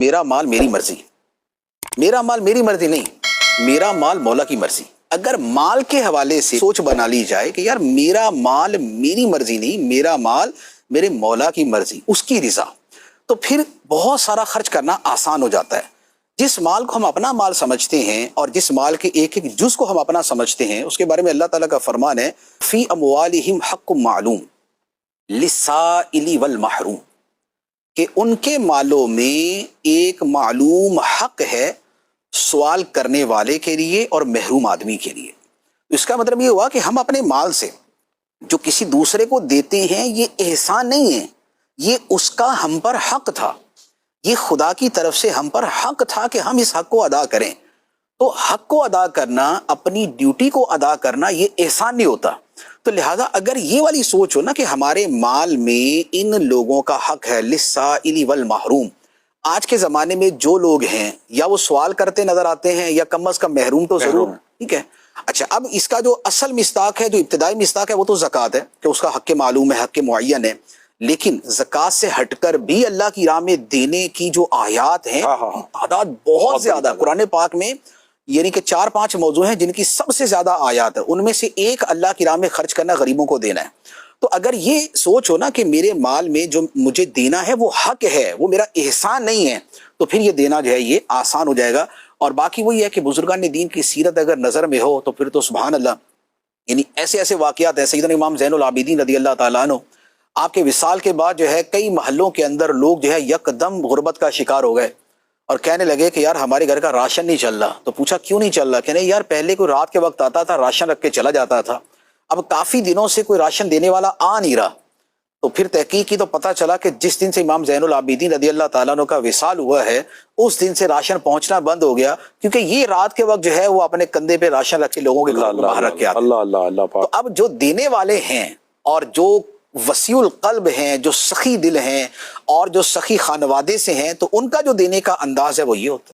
میرا مال میری مرضی، میرا مال میری مرضی نہیں، میرا مال مولا کی مرضی۔ اگر مال کے حوالے سے سوچ بنا لی جائے کہ یار میرا مال میری مرضی نہیں، میرا مال میرے مولا کی مرضی، اس کی رضا، تو پھر بہت سارا خرچ کرنا آسان ہو جاتا ہے۔ جس مال کو ہم اپنا مال سمجھتے ہیں اور جس مال کے ایک ایک جز کو ہم اپنا سمجھتے ہیں، اس کے بارے میں اللہ تعالیٰ کا فرمان ہے فی اموالہم حق معلوم للسائل والمحروم، کہ ان کے مالوں میں ایک معلوم حق ہے سوال کرنے والے کے لیے اور محروم آدمی کے لیے۔ اس کا مطلب یہ ہوا کہ ہم اپنے مال سے جو کسی دوسرے کو دیتے ہیں یہ احسان نہیں ہے، یہ اس کا ہم پر حق تھا، یہ خدا کی طرف سے ہم پر حق تھا کہ ہم اس حق کو ادا کریں۔ تو حق کو ادا کرنا، اپنی ڈیوٹی کو ادا کرنا، یہ احسان نہیں ہوتا۔ تو لہٰذا اگر یہ والی سوچ ہو نا کہ ہمارے مال میں ان لوگوں کا حق ہے للسائل والمحروم، آج کے زمانے میں جو لوگ ہیں یا وہ سوال کرتے نظر آتے ہیں یا کم از کم محروم تو ضرور، ٹھیک ہے۔ اچھا، اب اس کا جو اصل مصداق ہے، جو ابتدائی مصداق ہے، وہ تو زکوٰۃ ہے کہ اس کا حق معلوم ہے، حق معین ہے۔ لیکن زکوٰۃ سے ہٹ کر بھی اللہ کی راہ میں دینے کی جو آیات ہیں تعداد بہت زیادہ قرآن پاک میں، یعنی کہ 4-5 موضوع ہیں جن کی سب سے زیادہ آیات ہے، ان میں سے ایک اللہ کی راہ میں خرچ کرنا، غریبوں کو دینا ہے۔ تو اگر یہ سوچ ہو نا کہ میرے مال میں جو مجھے دینا ہے وہ حق ہے، وہ میرا احسان نہیں ہے، تو پھر یہ دینا جو ہے یہ آسان ہو جائے گا۔ اور باقی وہی ہے کہ بزرگان دین کی سیرت اگر نظر میں ہو تو پھر تو سبحان اللہ، یعنی ایسے ایسے واقعات ہیں۔ سیدنا امام زین العابدین رضی اللہ تعالیٰ عنہ، آپ کے وصال کے بعد جو ہے کئی محلوں کے اندر لوگ جو ہے یکدم غربت کا شکار ہو گئے اور کہنے لگے کہ یار ہمارے گھر کا راشن نہیں چل رہا۔ تو پوچھا کیوں نہیں چل رہا؟ کہنے یار پہلے کوئی رات کے وقت آتا تھا، راشن رکھ کے چلا جاتا تھا، اب کافی دنوں سے کوئی راشن دینے والا آ نہیں رہا۔ تو پھر تحقیق کی تو پتہ چلا کہ جس دن سے امام زین العابدین رضی اللہ تعالیٰ عنہ کا وصال ہوا ہے، اس دن سے راشن پہنچنا بند ہو گیا، کیونکہ یہ رات کے وقت جو ہے وہ اپنے کندھے پہ راشن رکھ کے لوگوں کے گھروں کو باہر رکھ کے آتے ہیں۔ تو اب جو دینے والے ہیں اور جو وسیع القلب ہیں، جو سخی دل ہیں اور جو سخی خانوادے سے ہیں، تو ان کا جو دینے کا انداز ہے وہ یہ ہوتا ہے۔